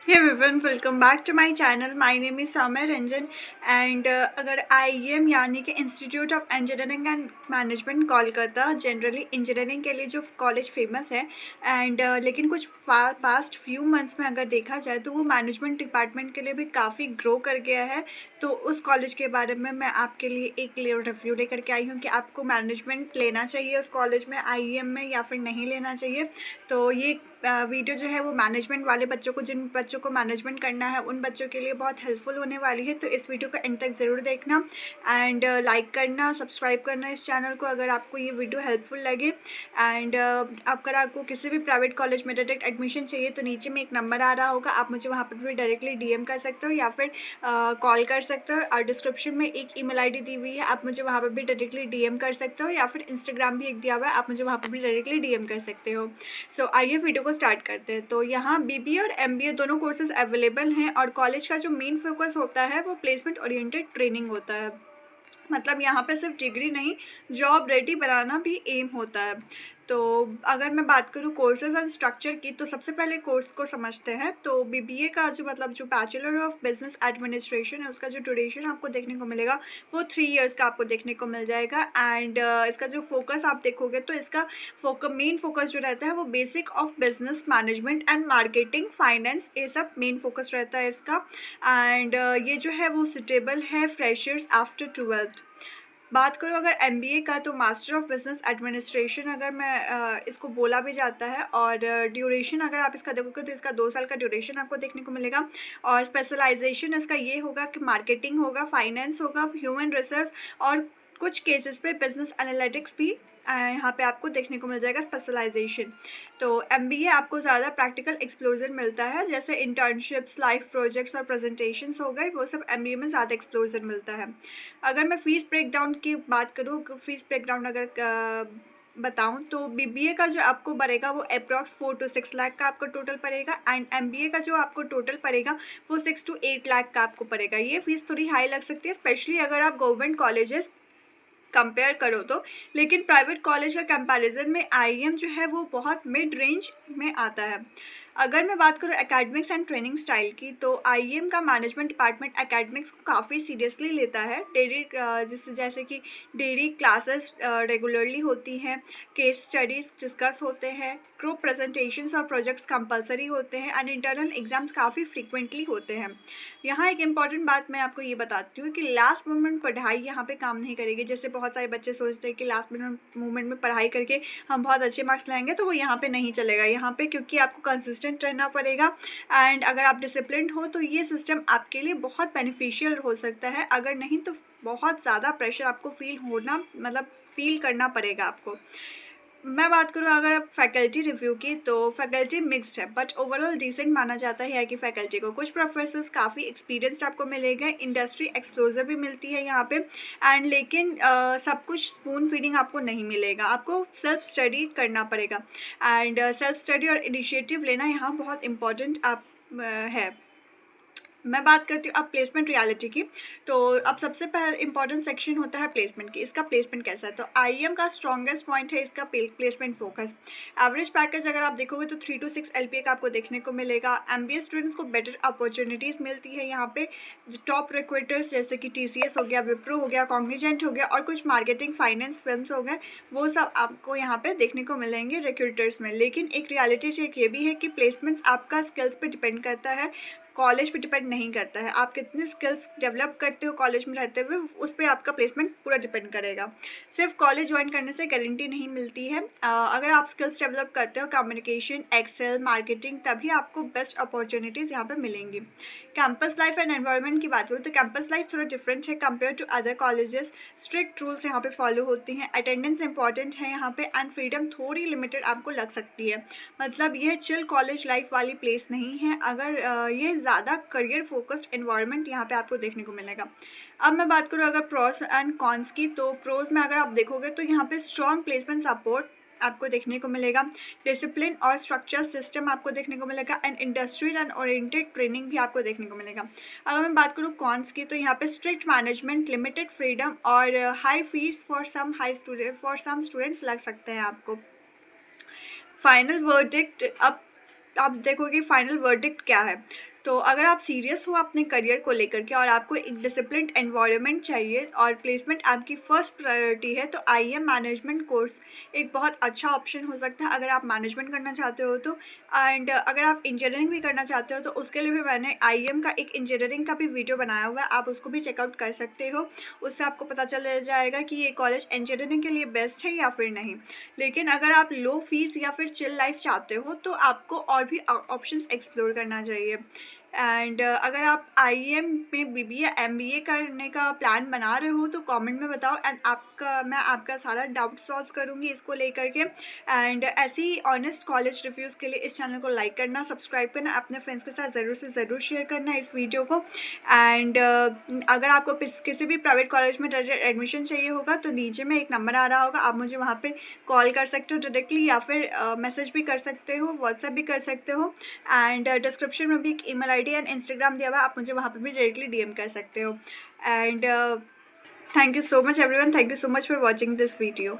Hey everyone, welcome back to my channel. My name is Soumya Ranjan and अगर IEM यानी कि institute of engineering and management Kolkata generally engineering के लिए जो college famous है and लेकिन कुछ पास्ट फ्यू मंथ्स में अगर देखा जाए तो वो मैनेजमेंट डिपार्टमेंट के लिए भी काफ़ी ग्रो कर गया है। तो उस कॉलेज के बारे में मैं आपके लिए एक रिव्यू लेकर के आई हूँ कि आपको मैनेजमेंट लेना चाहिए उस कॉलेज में IEM में या फिर नहीं लेना चाहिए। तो ये वीडियो जो है वो मैनेजमेंट वाले बच्चों को, जिन बच्चों को मैनेजमेंट करना है उन बच्चों के लिए बहुत हेल्पफुल होने वाली है। तो इस वीडियो को एंड तक ज़रूर देखना एंड लाइक करना, सब्सक्राइब करना इस चैनल को अगर आपको ये वीडियो हेल्पफुल लगे। एंड अगर आपको किसी भी प्राइवेट कॉलेज में डायरेक्ट एडमिशन चाहिए तो नीचे में एक नंबर आ रहा होगा, आप मुझे वहाँ पर भी डायरेक्टली DM कर सकते हो या फिर कॉल कर सकते हो। और डिस्क्रिप्शन में एक email ID दी हुई है, आप मुझे वहाँ पर भी डायरेक्टली DM कर सकते हो या फिर इंस्टाग्राम भी एक दिया हुआ है, आप मुझे वहाँ पर भी डायरेक्टली DM कर सकते हो। सो आइए वीडियो को स्टार्ट करते हैं। तो यहाँ BBA और MBA दोनों कोर्सेज अवेलेबल हैं और कॉलेज का जो मेन फोकस होता है वो प्लेसमेंट ओरिएंटेड ट्रेनिंग होता है। मतलब यहाँ पे सिर्फ डिग्री नहीं, जॉब रेडी बनाना भी एम होता है। तो अगर मैं बात करूँ कोर्सेज एंड स्ट्रक्चर की, तो सबसे पहले कोर्स को समझते हैं। तो BBA का जो बैचलर ऑफ बिजनेस एडमिनिस्ट्रेशन है उसका जो ड्यूरेशन आपको देखने को मिलेगा वो 3 इयर्स का आपको देखने को मिल जाएगा। एंड इसका जो फोकस आप देखोगे तो इसका मेन फोकस जो रहता है वो basic of business management and marketing, finance, ये सब मेन फोकस रहता है इसका। एंड ये जो है वो सुटेबल है फ्रेशर्स आफ्टर 12th। बात करूँ अगर MBA का, तो मास्टर ऑफ बिजनेस एडमिनिस्ट्रेशन अगर मैं इसको बोला भी जाता है। और ड्यूरेशन अगर आप इसका देखोगे तो इसका 2 साल का ड्यूरेशन आपको देखने को मिलेगा। और स्पेशलाइजेशन इसका ये होगा कि मार्केटिंग होगा, फाइनेंस होगा, ह्यूमन रिसोर्स और कुछ केसेस पे बिजनेस एनालिटिक्स भी यहाँ पे आपको देखने को मिल जाएगा स्पेशलाइजेशन। तो MBA आपको ज़्यादा प्रैक्टिकल एक्सप्लोजर मिलता है, जैसे इंटर्नशिप्स, लाइव प्रोजेक्ट्स और प्रेजेंटेशंस हो गए, वो सब MBA में ज़्यादा एक्सप्लोजर मिलता है। अगर मैं फ़ीस ब्रेकडाउन की बात करूँ, फ़ीस ब्रेकडाउन अगर बताऊँ तो BBA का जो आपको पड़ेगा वो अप्रॉक्स 4 to 6 लाख का आपको टोटल पड़ेगा। एंड MBA का जो आपको टोटल पड़ेगा वो 6 to 8 लाख का आपको पड़ेगा। ये फ़ीस थोड़ी हाई लग सकती है, स्पेशली अगर आप गवर्नमेंट कॉलेजेस कंपेयर करो तो। लेकिन प्राइवेट कॉलेज का कंपैरिजन में IEM जो है वो बहुत मिड रेंज में आता है। अगर मैं बात करूँ एकेडमिक्स एंड ट्रेनिंग स्टाइल की, तो IEM का मैनेजमेंट डिपार्टमेंट एकेडमिक्स को काफ़ी सीरियसली लेता है। जैसे कि डेली क्लासेस रेगुलरली होती हैं, केस स्टडीज़ डिस्कस होते हैं, ग्रुप प्रेजेंटेशंस और प्रोजेक्ट्स कंपलसरी होते हैं एंड इंटरनल एग्जाम्स काफ़ी फ्रीक्वेंटली होते हैं। यहाँ एक इम्पॉर्टेंट बात मैं आपको ये बताती हूँ कि लास्ट मोमेंट पढ़ाई यहाँ पे काम नहीं करेगी। जैसे बहुत सारे बच्चे सोचते हैं कि लास्ट मोमेंट में पढ़ाई करके हम बहुत अच्छे मार्क्स लाएंगे, तो वो यहाँ पे नहीं चलेगा यहाँ पे, क्योंकि आपको कंसिस्टेंट रहना पड़ेगा। एंड अगर आप डिसिप्लिन्ड हो तो ये सिस्टम आपके लिए बहुत बेनिफिशियल हो सकता है, अगर नहीं तो बहुत ज़्यादा प्रेशर आपको फील करना पड़ेगा आपको। मैं बात करूँ अगर आप फैकल्टी रिव्यू की, तो फैकल्टी मिक्स्ड है बट ओवरऑल डिसेंट माना जाता है कि फैकल्टी को कुछ प्रोफेसर्स काफ़ी एक्सपीरियंस्ड आपको मिलेंगे, इंडस्ट्री एक्सप्लोजर भी मिलती है यहाँ पे। एंड लेकिन सब कुछ स्पून फीडिंग आपको नहीं मिलेगा, आपको सेल्फ स्टडी करना पड़ेगा। एंड सेल्फ स्टडी और इनिशिएटिव लेना यहाँ बहुत इंपॉर्टेंट है। मैं बात करती हूँ अब प्लेसमेंट रियलिटी की। तो अब सबसे पहले इंपॉर्टेंट सेक्शन होता है प्लेसमेंट की, इसका प्लेसमेंट कैसा है। तो IEM का स्ट्रॉन्गेस्ट पॉइंट है इसका प्लेसमेंट फोकस। एवरेज पैकेज अगर आप देखोगे तो 3 to 6 LPA का आपको देखने को मिलेगा। MBA स्टूडेंट्स को बेटर अपॉर्चुनिटीज़ मिलती है यहाँ पे। टॉप रिक्रूटर्स जैसे कि TCS हो गया, विप्रो हो गया, कॉग्निजेंट हो गया और कुछ मार्केटिंग, फाइनेंस फिल्म्स हो गए, वो सब आपको यहाँ पे देखने को मिलेंगे रिक्रूटर्स में। लेकिन एक रियलिटी चेक ये भी है कि प्लेसमेंट्स आपका स्किल्स पे डिपेंड करता है, कॉलेज पे डिपेंड नहीं करता है। आप कितने स्किल्स डेवलप करते हो कॉलेज में रहते हुए, उस पर आपका प्लेसमेंट पूरा डिपेंड करेगा। सिर्फ कॉलेज ज्वाइन करने से गारंटी नहीं मिलती है। अगर आप स्किल्स डेवलप करते हो, कम्युनिकेशन, एक्सेल, मार्केटिंग, तभी आपको बेस्ट अपॉर्चुनिटीज़ यहाँ पे मिलेंगी। कैंपस लाइफ एंड एनवायरनमेंट की बात करूँ तो कैंपस लाइफ थोड़ा डिफरेंट है compare to other colleges. Strict rules यहाँ पे फॉलो होती हैं, अटेंडेंस इंपॉर्टेंट है यहाँ पे एंड फ्रीडम थोड़ी लिमिटेड आपको लग सकती है। मतलब यह चिल कॉलेज लाइफ वाली प्लेस नहीं है। अगर ये ज़्यादा करियर फोकस्ड एनवायरनमेंट यहाँ पे आपको देखने को मिलेगा। अब मैं बात करूँ अगर प्रोस एंड कॉन्स की, तो प्रोज में अगर आप देखोगे तो यहाँ पे स्ट्रॉन्ग प्लेसमेंट सपोर्ट आपको देखने को मिलेगा, डिसिप्लिन और स्ट्रक्चर सिस्टम आपको देखने को मिलेगा and industry and oriented training भी आपको देखने को मिलेगा। अगर मैं बात करूँ कॉन्स की, तो यहाँ पे स्ट्रिक्ट मैनेजमेंट, लिमिटेड फ्रीडम और high fees for some students लग सकते हैं आपको। फाइनल वर्डिक्ट, अब आप देखोगे फाइनल वर्डिक्ट क्या है। तो अगर आप सीरियस हो अपने करियर को लेकर के और आपको एक डिसिप्लिन्ड एनवायरनमेंट चाहिए और प्लेसमेंट आपकी फर्स्ट प्रायोरिटी है, तो आईएम मैनेजमेंट कोर्स एक बहुत अच्छा ऑप्शन हो सकता है अगर आप मैनेजमेंट करना चाहते हो तो। एंड अगर आप इंजीनियरिंग भी करना चाहते हो तो उसके लिए भी मैंने आईएम का एक इंजीनियरिंग का भी वीडियो बनाया हुआ है, आप उसको भी चेकआउट कर सकते हो। उससे आपको पता चल जाएगा कि ये कॉलेज इंजीनियरिंग के लिए बेस्ट है या फिर नहीं। लेकिन अगर आप लो फीस या फिर चिल लाइफ चाहते हो तो आपको और भी ऑप्शंस एक्सप्लोर करना चाहिए। एंड अगर आप आईएम में बीबीए एमबीए करने का प्लान बना रहे हो तो कमेंट में बताओ, एंड मैं आपका सारा डाउट सॉल्व करूँगी इसको लेकर के। एंड ऐसी ही ऑनेस्ट कॉलेज रिव्यूज़ के लिए इस चैनल को लाइक करना, सब्सक्राइब करना, अपने फ्रेंड्स के साथ ज़रूर से ज़रूर शेयर करना इस वीडियो को। एंड अगर आपको किसी भी प्राइवेट कॉलेज में एडमिशन चाहिए होगा तो नीचे में एक नंबर आ रहा होगा, आप मुझे वहाँ पे कॉल कर सकते हो डायरेक्टली, या फिर मैसेज भी कर सकते हो, व्हाट्सएप भी कर सकते हो। एंड डिस्क्रिप्शन में भी एक ईमेल आईडी एंड इंस्टाग्राम दिया हुआ है, आप मुझे वहाँ पे भी डायरेक्टली डीएम कर सकते हो। And thank you so much everyone, thank you so much for watching this video.